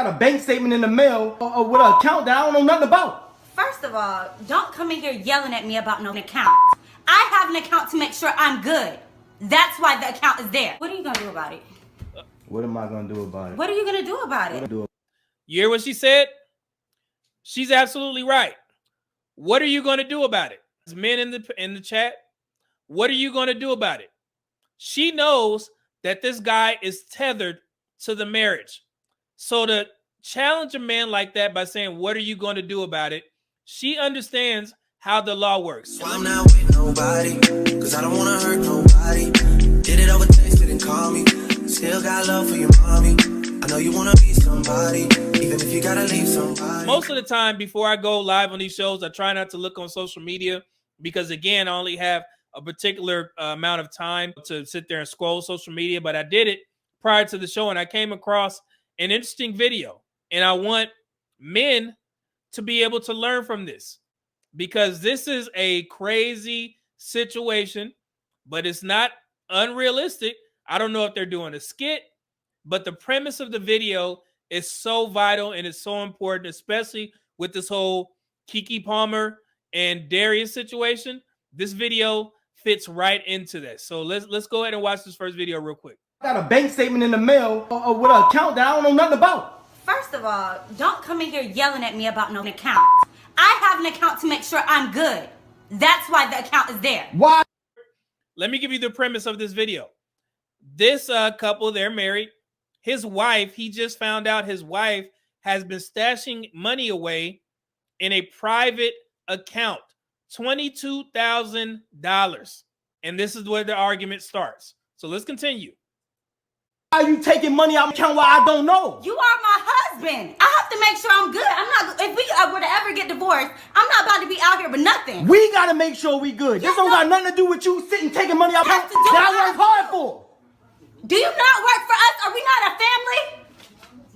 got a bank statement in the mail with an account that I don't know nothing about. First of all, don't come in here yelling at me about no account. I have an account to make sure I'm good. That's why the account is there. What are you gonna do about it? What am I gonna do about it? What are you gonna do about it? You hear what she said? She's absolutely right. What are you going to do about it? Men in the chat, what are you going to do about it? She knows that this guy is tethered to the marriage. So to challenge a man like that by saying, what are you going to do about it? She understands how the law works. So I'm not with nobody, cause I don't want to hurt nobody. Did it over text, didn't call me. Still got love for your mommy. I know you want to be somebody, even if you got to leave somebody. Most of the time before I go live on these shows, I try not to look on social media because, again, I only have a particular amount of time to sit there and scroll social media. But I did it prior to the show, and I came across an interesting video. And I want men to be able to learn from this because this is a crazy situation, but it's not unrealistic. I don't know if they're doing a skit, but the premise of the video is so vital and it's so important, especially with this whole Keke Palmer and Darius situation. This video fits right into this. So let's go ahead and watch this first video real quick. I got a bank statement in the mail with an account that I don't know nothing about. First of all, don't come in here yelling at me about no account. I have an account to make sure I'm good. That's why the account is there. Why? Let me give you the premise of this video. This couple, they're married. His wife, he just found out his wife has been stashing money away in a private account, $22,000. And this is where the argument starts. So let's continue. Why are you taking money out of my account while I don't know? You are my husband. I have to make sure I'm good. I'm not. If we were to ever get divorced, I'm not about to be out here with nothing. We gotta make sure we good. This don't got nothing to do with you sitting taking money out of my account that I work hard for. Do you not work for us? Are we not a family?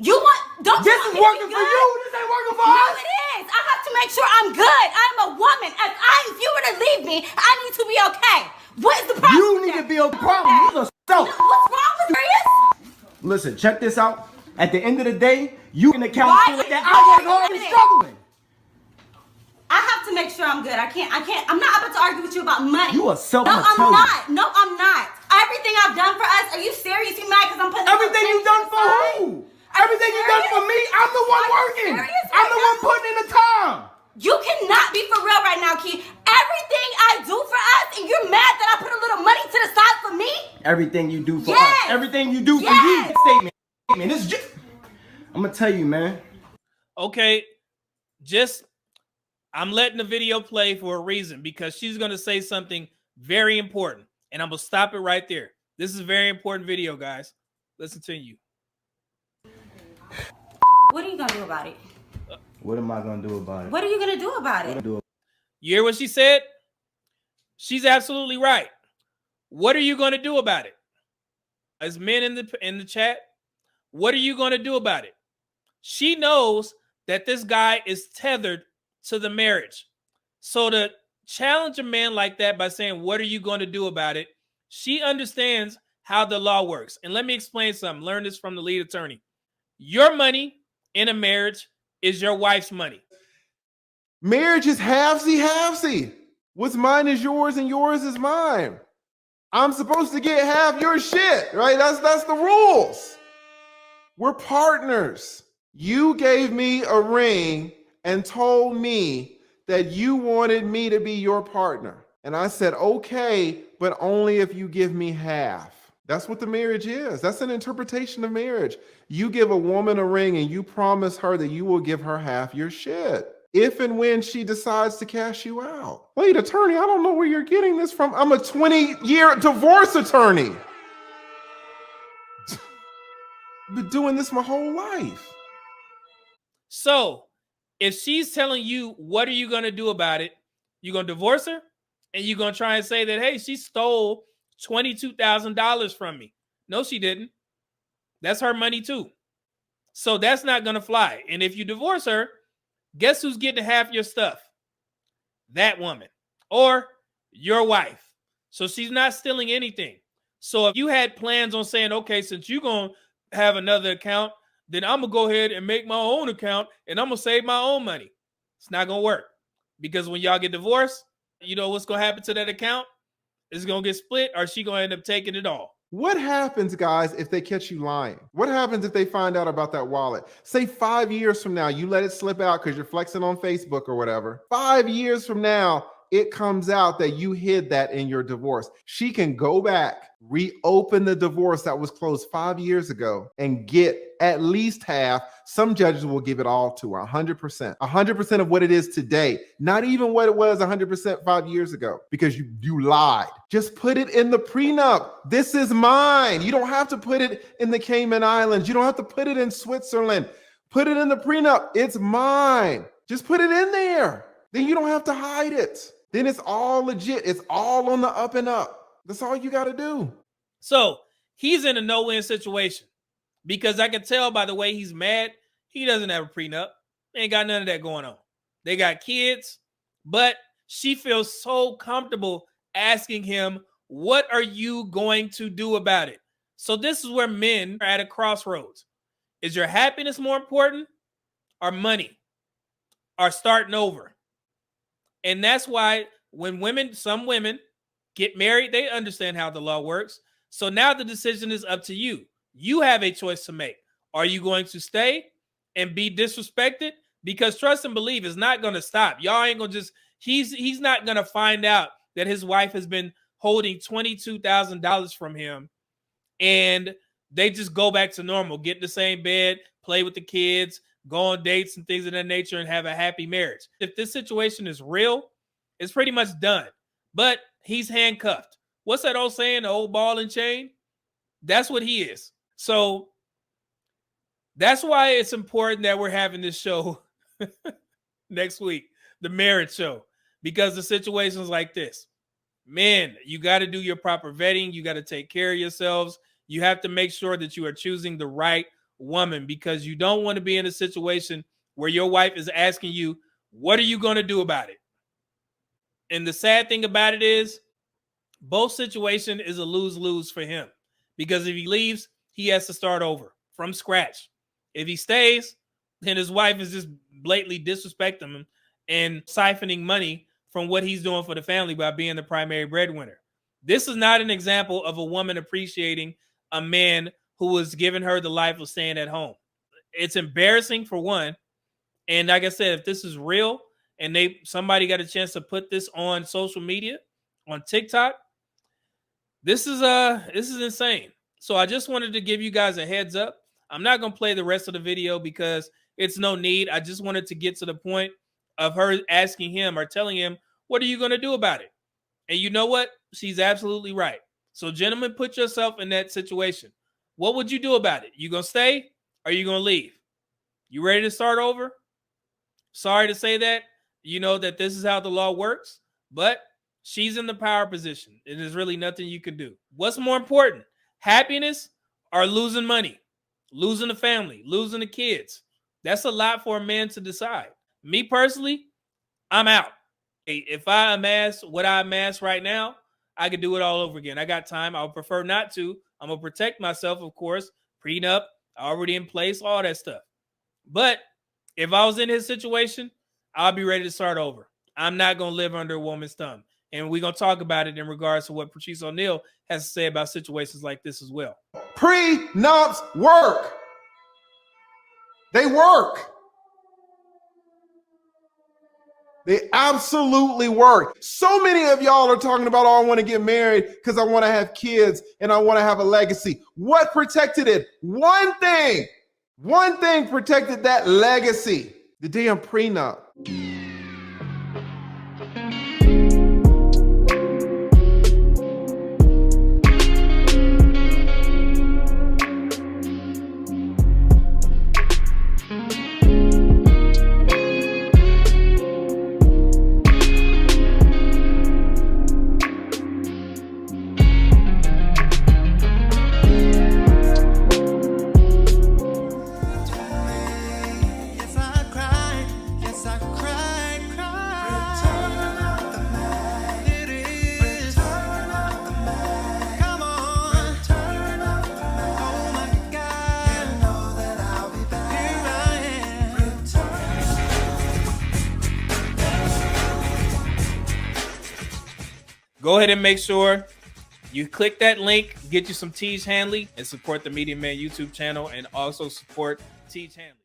You want? Don't. This is working for you. This ain't working for No, us. it is. I have to make sure I'm good. I'm a woman. If you were to leave me, I need to be okay. What is the problem? You need to be a problem. You're a self. What's wrong with Darius? Listen, check this out. At the end of the day, you can account Why for are that. you I work hard and struggling. I have to make sure I'm good. I can't. I'm not about to argue with you about money. You a self. No, I'm not. No, I'm not. Everything I've done for us. Are you serious? You mad because I'm putting Everything you done for who? Everything you done for me. I'm the one working. I'm the one putting in the time. You cannot be for real right now, Key. Everything I do for us, and you're mad that I put a little money to the side for me? Everything you do for Yes. us. Everything you do for you. Statement. This is just, I'm gonna tell you, man. Okay, I'm letting the video play for a reason because she's going to say something very important. And I'm going to stop it right there. This is a very important video, guys. Let's continue. What are you going to do about it? What am I gonna do about it? What are you going to do about it? You hear what she said? She's absolutely right. What are you going to do about it? As men in the chat, what are you going to do about it? She knows that this guy is tethered to the marriage. So to challenge a man like that by saying, what are you going to do about it? She understands how the law works. And let me explain something. Learn this from the lead attorney. Your money in a marriage is your wife's money. Marriage is halvesy. What's mine is yours and yours is mine. I'm supposed to get half your shit, right? That's the rules. We're partners. You gave me a ring and told me that you wanted me to be your partner. And I said, okay, but only if you give me half. That's what the marriage is. That's an interpretation of marriage. You give a woman a ring and you promise her that you will give her half your shit if and when she decides to cash you out. Wait, attorney, I don't know where you're getting this from. I'm a 20-year divorce attorney. I've been doing this my whole life. So if she's telling you, what are you going to do about it? You're going to divorce her? And you're going to try and say that, hey, she stole $22,000 from me. No, she didn't. That's her money too. So that's not going to fly. And if you divorce her, guess who's getting half your stuff? That woman or your wife. So she's not stealing anything. So if you had plans on saying, okay, since you're going to have another account, then I'm going to go ahead and make my own account and I'm going to save my own money. It's not going to work, because when y'all get divorced, you know what's going to happen to that account? It's going to get split, or she going to end up taking it all. What happens, guys, if they catch you lying? What happens if they find out about that wallet? Say 5 years from now, you let it slip out because you're flexing on Facebook or whatever. 5 years from now, it comes out that you hid that in your divorce. She can go back, reopen the divorce that was closed 5 years ago, and get at least half. Some judges will give it all to her, 100%. 100% of what it is today. Not even what it was 100% 5 years ago, because you lied. Just put it in the prenup. This is mine. You don't have to put it in the Cayman Islands. You don't have to put it in Switzerland. Put it in the prenup. It's mine. Just put it in there. Then you don't have to hide it. Then it's all legit. It's all on the up and up. That's all you got to do. So he's in a no-win situation, because I can tell by the way he's mad, he doesn't have a prenup. Ain't got none of that going on. They got kids, but she feels so comfortable asking him, what are you going to do about it? So this is where men are at a crossroads. Is your happiness more important, or money, or starting over? And that's why when some women get married, they understand how the law works. So now the decision is up to you. You have a choice to make. Are you going to stay and be disrespected? Because trust and believe is not going to stop. Y'all ain't going to just, he's not going to find out that his wife has been holding $22,000 from him and they just go back to normal, get in the same bed, play with the kids, go on dates and things of that nature, and have a happy marriage. If this situation is real, it's pretty much done. But he's handcuffed. What's that old saying, the old ball and chain? That's what he is. So that's why it's important that we're having this show next week, the marriage show, because the situations like this, men, you got to do your proper vetting. You got to take care of yourselves. You have to make sure that you are choosing the right woman, because you don't want to be in a situation where your wife is asking you, what are you going to do about it? And the sad thing about it is, both situation is a lose-lose for him, because if he leaves, he has to start over from scratch. If he stays, then his wife is just blatantly disrespecting him and siphoning money from what he's doing for the family by being the primary breadwinner. This is not an example of a woman appreciating a man who was giving her the life of staying at home. It's embarrassing, for one. And like I said, if this is real and somebody got a chance to put this on social media, on TikTok, this is insane. So I just wanted to give you guys a heads up. I'm not going to play the rest of the video because it's no need. I just wanted to get to the point of her asking him or telling him, what are you going to do about it? And you know what? She's absolutely right. So gentlemen, put yourself in that situation. What would you do about it? You going to stay or you going to leave? You ready to start over? Sorry to say that. You know that this is how the law works, but she's in the power position. And there's really nothing you can do. What's more important? Happiness or losing money? Losing the family? Losing the kids? That's a lot for a man to decide. Me personally, I'm out. If I amass what I amass right now, I could do it all over again. I got time. I would prefer not to. I'm going to protect myself, of course. Prenup, already in place, all that stuff. But if I was in his situation, I'll be ready to start over. I'm not going to live under a woman's thumb. And we're going to talk about it in regards to what Patrice O'Neal has to say about situations like this as well. Prenups work. They work. They absolutely work. So many of y'all are talking about, oh, I want to get married because I want to have kids and I want to have a legacy. What protected it? One thing. One thing protected that legacy. The damn prenup. Yes, I cried. go ahead and make sure you click that link, get you some Teej Hanley, and support the Medium Man YouTube channel, and also support Teej Hanley.